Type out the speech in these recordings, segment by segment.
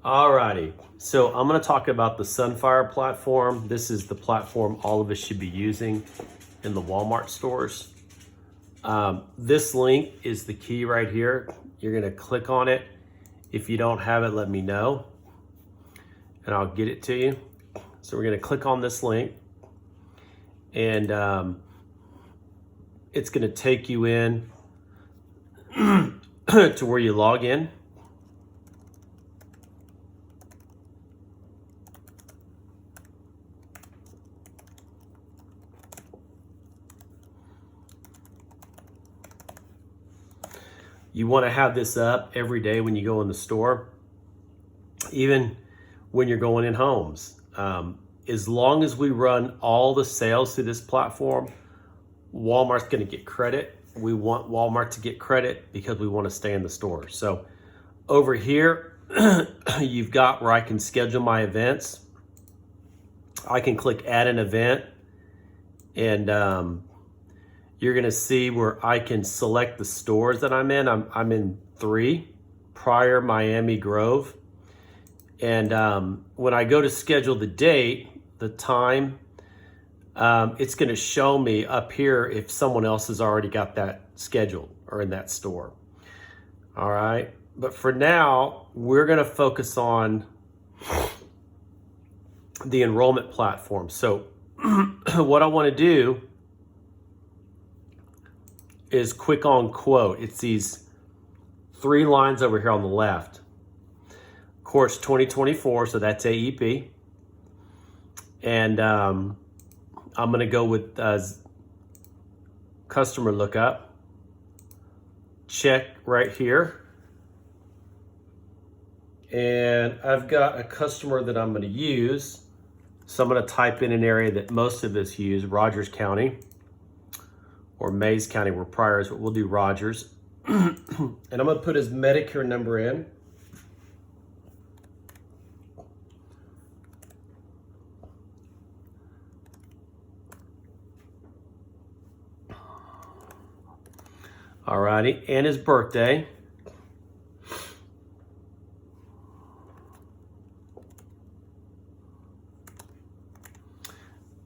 Alrighty, so I'm going to talk about the Sunfire platform. This is the platform all of us should be using in the Walmart stores. This link is the key right here. You're going to click on it. If you don't have it, let me know and I'll get it to you. So we're going to click on this link and it's going to take you in to where you log in. You want to have this up every day when you go in the store, even when you're going in homes. As long as we run all the sales through this platform, Walmart's going to get credit. We want Walmart to get credit because we want to stay in the store. So over here, you've got where I can schedule my events. I can click add an event and you're going to see where I can select the stores that I'm in. I'm in 3, Pryor, Miami, Grove. And when I go to schedule the date, the time, it's going to show me up here if someone else has already got that scheduled or in that store. All right. But for now, we're going to focus on the enrollment platform. So what I want to do is click on quote. It's these 3 lines over here on the left. Course 2024, so that's AEP. And I'm going to go with customer lookup. Check right here. And I've got a customer that I'm going to use. So I'm going to type in an area that most of us use, Rogers County or Mays County, where Pryor is, but we'll do Rogers. And I'm going to put his Medicare number in. Alrighty, and his birthday.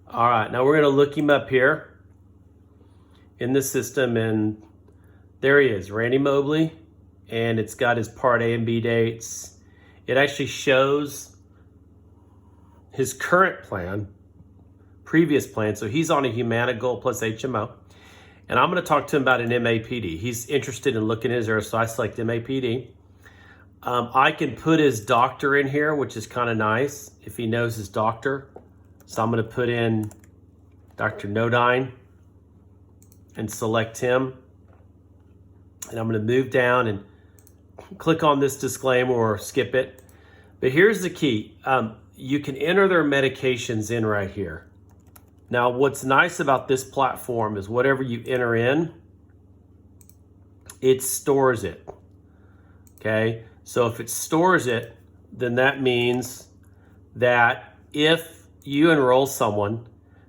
All right, now we're going to look him up here in the system, and there he is, Randy Mobley, and it's got his Part A and B dates. It actually shows his current plan, previous plan, so he's on a Humana Gold plus HMO, and I'm going to talk to him about an MAPD. He's interested in looking at his area, so I select MAPD. I can put his doctor in here, which is kind of nice if he knows his doctor. So I'm going to put in Dr. Nodine and select him. And I'm going to move down and click on this disclaimer or skip it. But here's the key. You can enter their medications in right here. Now, what's nice about this platform is whatever you enter in, it stores it. Okay? So if it stores it, then that means that if you enroll someone,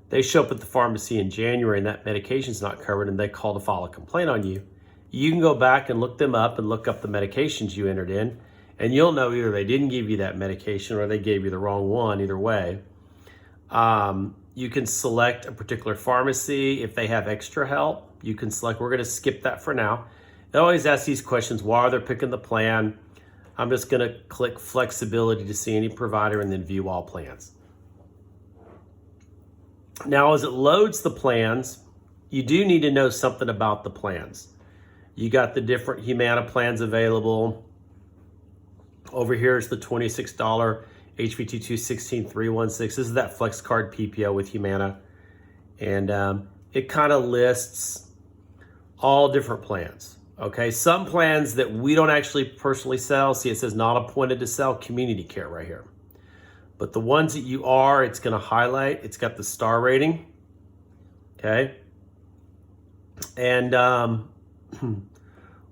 they show up at the pharmacy in January and that medication's not covered and they call to file a complaint on you, you can go back and look them up and look up the medications you entered in, and you'll know either they didn't give you that medication or they gave you the wrong one, either way. You can select a particular pharmacy. If they have extra help, you can select. We're going to skip that for now. They always ask these questions while they're picking the plan. I'm just going to click flexibility to see any provider and then view all plans. Now, as it loads the plans, you do need to know something about the plans. You got the different Humana plans available. Over here is the $26 HV22 16316. This is that Flex Card PPO with Humana. And it kind of lists all different plans. Okay, some plans that we don't actually personally sell, see it says not appointed to sell, community care right here. But the ones that you are, it's going to highlight. It's got the star rating. Okay. And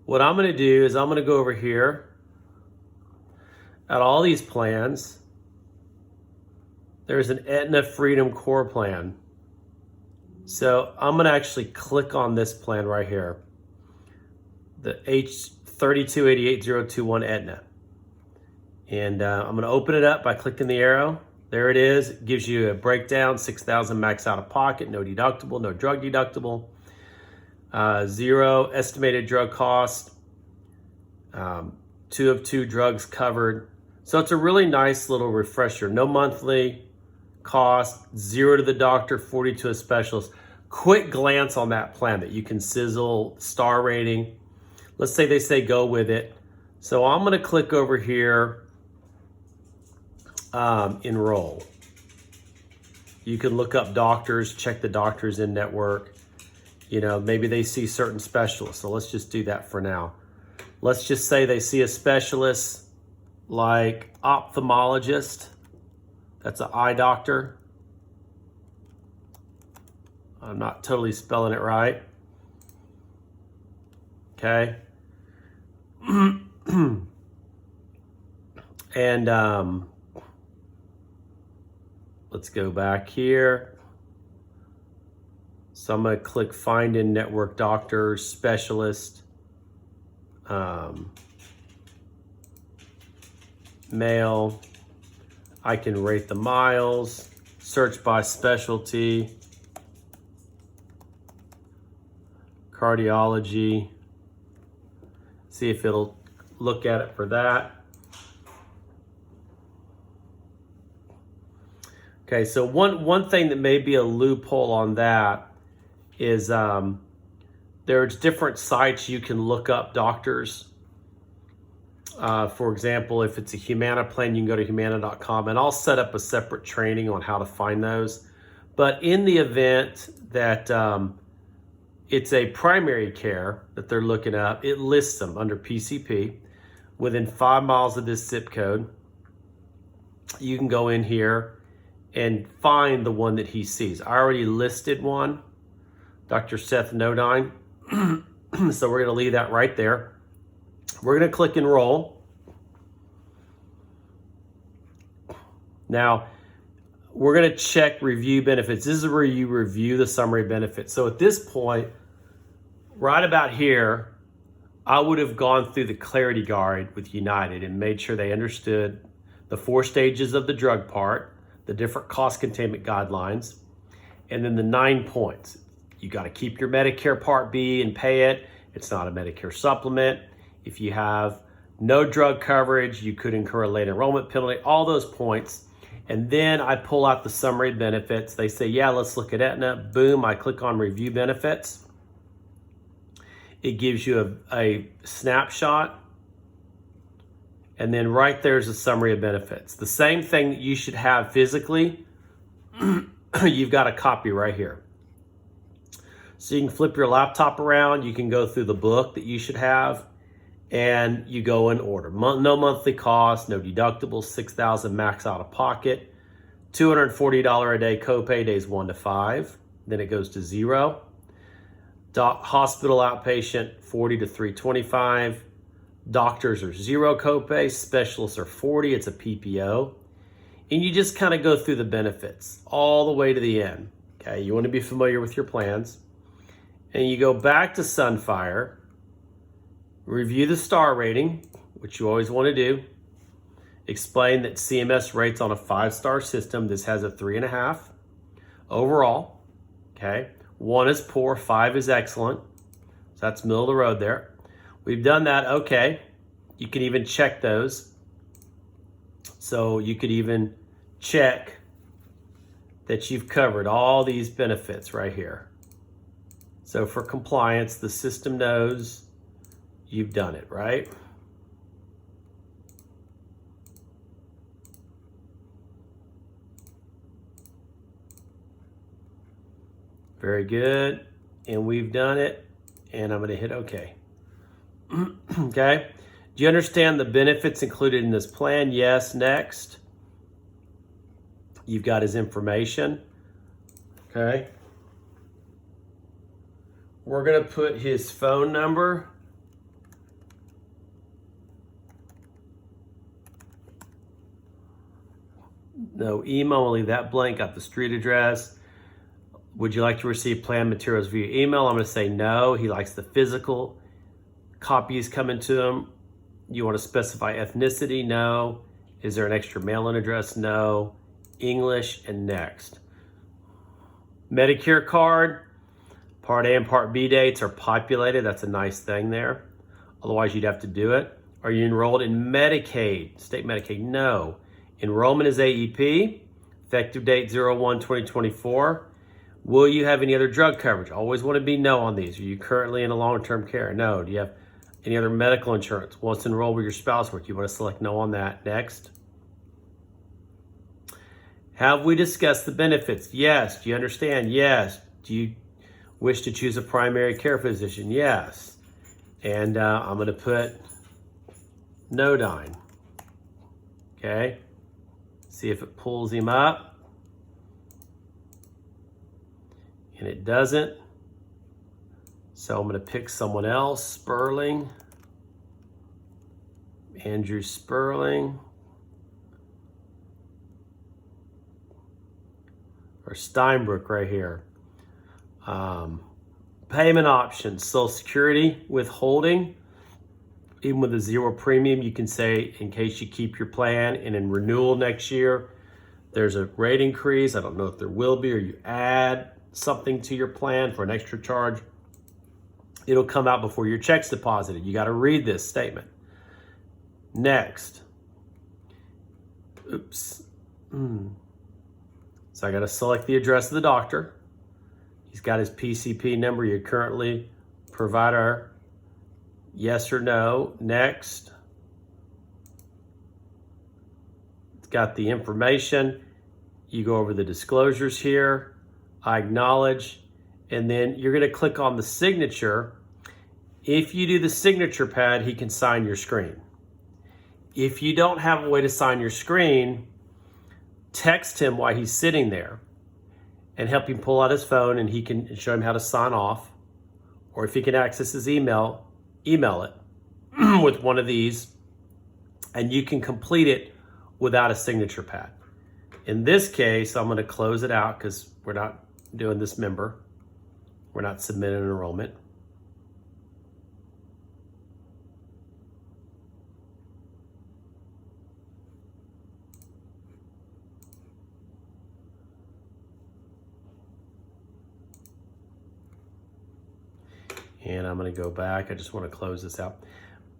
what I'm going to do is I'm going to go over here at all these plans. There's an Aetna Freedom Core plan. So I'm going to actually click on this plan right here. The H3288021 Aetna. And I'm going to open it up by clicking the arrow. There it is. It gives you a breakdown, $6,000 max out of pocket, no deductible, no drug deductible, zero estimated drug cost, 2 of 2 drugs covered. So it's a really nice little refresher. No monthly cost, 0 to the doctor, 40 to a specialist. Quick glance on that plan that you can sizzle, star rating. Let's say they say go with it. So I'm going to click over here, enroll. You can look up doctors, check the doctors in network. You know, maybe they see certain specialists. So let's just do that for now. Let's just say they see a specialist like ophthalmologist. That's an eye doctor. I'm not totally spelling it right. Okay. And let's go back here. So I'm going to click find in network doctors, specialist, male. I can rate the miles, search by specialty, cardiology, see if it'll look at it for that. Okay, so one thing that may be a loophole on that is there's different sites you can look up doctors. For example, if it's a Humana plan, you can go to humana.com, and I'll set up a separate training on how to find those. But in the event that it's a primary care that they're looking up, it lists them under PCP within 5 miles of this zip code. You can go in here and find the one that he sees. I already listed one, Dr. Seth Nodine. So we're going to leave that right there. We're going to click enroll. Now, we're going to check review benefits. This is where you review the summary benefits. So at this point, right about here, I would have gone through the Clarity Guide with United and made sure they understood the 4 stages of the drug part, the different cost containment guidelines, and then the 9 points. You got to keep your Medicare Part B and pay it. It's not a Medicare supplement. If you have no drug coverage, you could incur a late enrollment penalty, all those points. And then I pull out the summary benefits. They say, yeah, let's look at Aetna. Boom, I click on review benefits. It gives you a snapshot. And then right there's a summary of benefits. The same thing that you should have physically, you've got a copy right here. So you can flip your laptop around. You can go through the book that you should have. And you go in order. No monthly cost, no deductibles, $6,000 max out of pocket, $240 a day copay, days 1 to 5. Then it goes to 0. Hospital outpatient, $40 to $325. Doctors are 0 copay. Specialists are $40. It's a PPO. And you just kind of go through the benefits all the way to the end. Okay, you want to be familiar with your plans. And you go back to Sunfire. Review the star rating, which you always want to do. Explain that CMS rates on a 5-star system. This has a 3.5 overall. Okay, 1 is poor, 5 is excellent. So that's middle of the road there. We've done that. Okay, you can even check those. So you could even check that you've covered all these benefits right here. So for compliance, the system knows you've done it, right? Very good. And we've done it. And I'm going to hit OK. Okay. Do you understand the benefits included in this plan? Yes. Next. You've got his information. Okay. We're going to put his phone number. No email, we'll leave that blank. Got the street address. Would you like to receive plan materials via email? I'm going to say no. He likes the physical copies coming to him. You want to specify ethnicity? No. Is there an extra mailing address? No. English and next. Medicare card, Part A and Part B dates are populated. That's a nice thing there. Otherwise, you'd have to do it. Are you enrolled in Medicaid? State Medicaid? No. Enrollment is AEP. Effective date 01/2024. Will you have any other drug coverage? Always want to be no on these. Are you currently in a long-term care? No. Do you have any other medical insurance? Wants to enroll with your spouse work? You want to select no on that. Next. Have we discussed the benefits? Yes. Do you understand? Yes. Do you wish to choose a primary care physician? Yes. And I'm going to put Nodine. Okay. See if it pulls him up. And it doesn't. So I'm going to pick someone else. Sperling. Andrew Sperling. Or Steinbrook right here. Payment options, Social Security withholding. Even with a 0 premium, you can say in case you keep your plan and in renewal next year, there's a rate increase. I don't know if there will be, or you add something to your plan for an extra charge. It'll come out before your check's deposited. You got to read this statement. Next. Oops. So I got to select the address of the doctor. He's got his PCP number. You currently provider. Yes or no. Next. It's got the information. You go over the disclosures here. I acknowledge. And then you're going to click on the signature. If you do the signature pad, he can sign your screen. If you don't have a way to sign your screen, text him while he's sitting there and help him pull out his phone, and he can show him how to sign off. Or if he can access his email it with one of these, and you can complete it without a signature pad. In this case, I'm going to close it out because we're not doing this member. We're not submitting an enrollment. And I'm going to go back. I just want to close this out.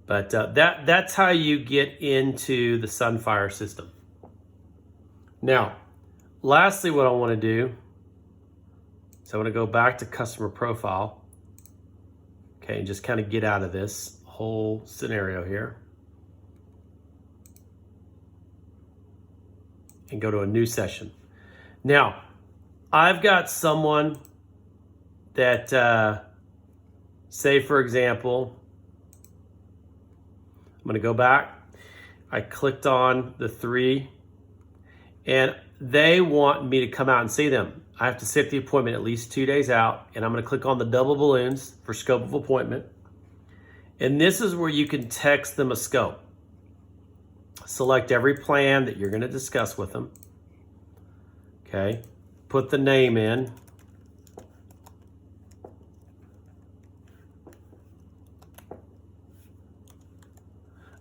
But that's how you get into the Sunfire system. Now, lastly, what I want to do is I want to go back to customer profile. Okay, and just kind of get out of this whole scenario here. And go to a new session. Now, I've got someone that... say, for example, I'm going to go back. I clicked on the 3, and they want me to come out and see them. I have to set the appointment at least 2 days out, and I'm going to click on the double balloons for scope of appointment. And this is where you can text them a scope. Select every plan that you're going to discuss with them. Okay. Put the name in.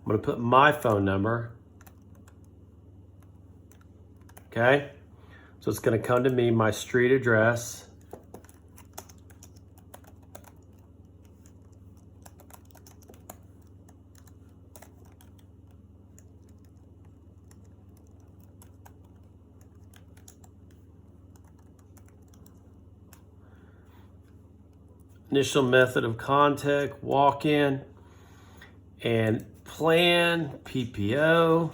I'm going to put my phone number. Okay. So it's going to come to me, my street address. Initial method of contact, walk-in, and plan, PPO,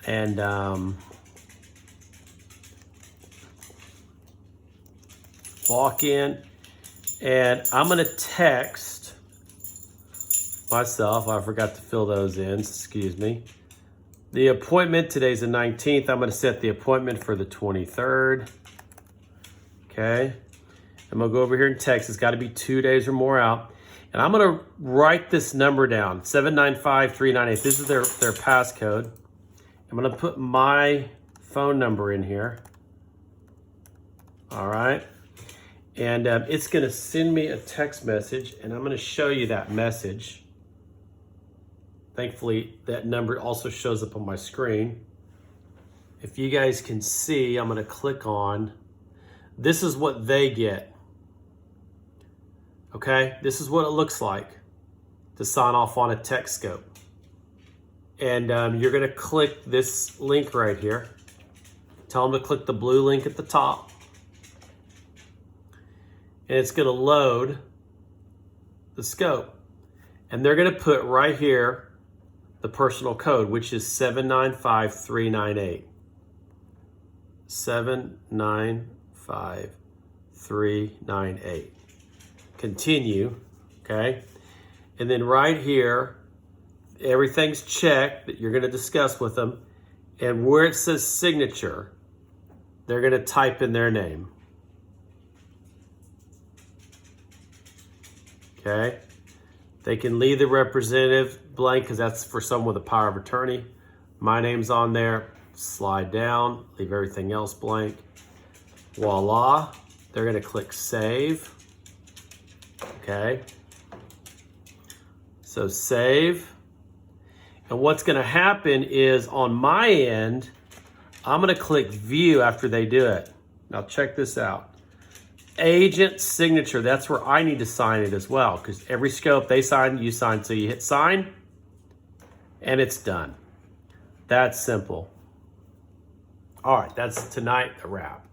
and walk-in. And I'm going to text myself. I forgot to fill those in, excuse me. The appointment, today's the 19th. I'm going to set the appointment for the 23rd. Okay. I'm going to go over here and text. It's got to be 2 days or more out. And I'm going to write this number down, 795398. This is their passcode. I'm going to put my phone number in here. All right. And it's going to send me a text message, and I'm going to show you that message Thankfully, that number also shows up on my screen. If you guys can see, I'm going to click on, this is what they get. Okay, this is what it looks like to sign off on a TechScope. And you're going to click this link right here. Tell them to click the blue link at the top. And it's going to load the scope. And they're going to put right here the personal code, which is 795398. 795398. Continue, okay? And then right here, everything's checked that you're going to discuss with them. And where it says signature, they're going to type in their name. Okay? They can leave the representative blank because that's for someone with a power of attorney. My name's on there. Slide down, leave everything else blank. Voila. They're going to click save. Okay. So save. And what's going to happen is on my end, I'm going to click view after they do it. Now check this out. Agent signature, that's where I need to sign it as well, because every scope they sign, you sign. So you hit sign and it's done. That's simple. All right, that's tonight a wrap.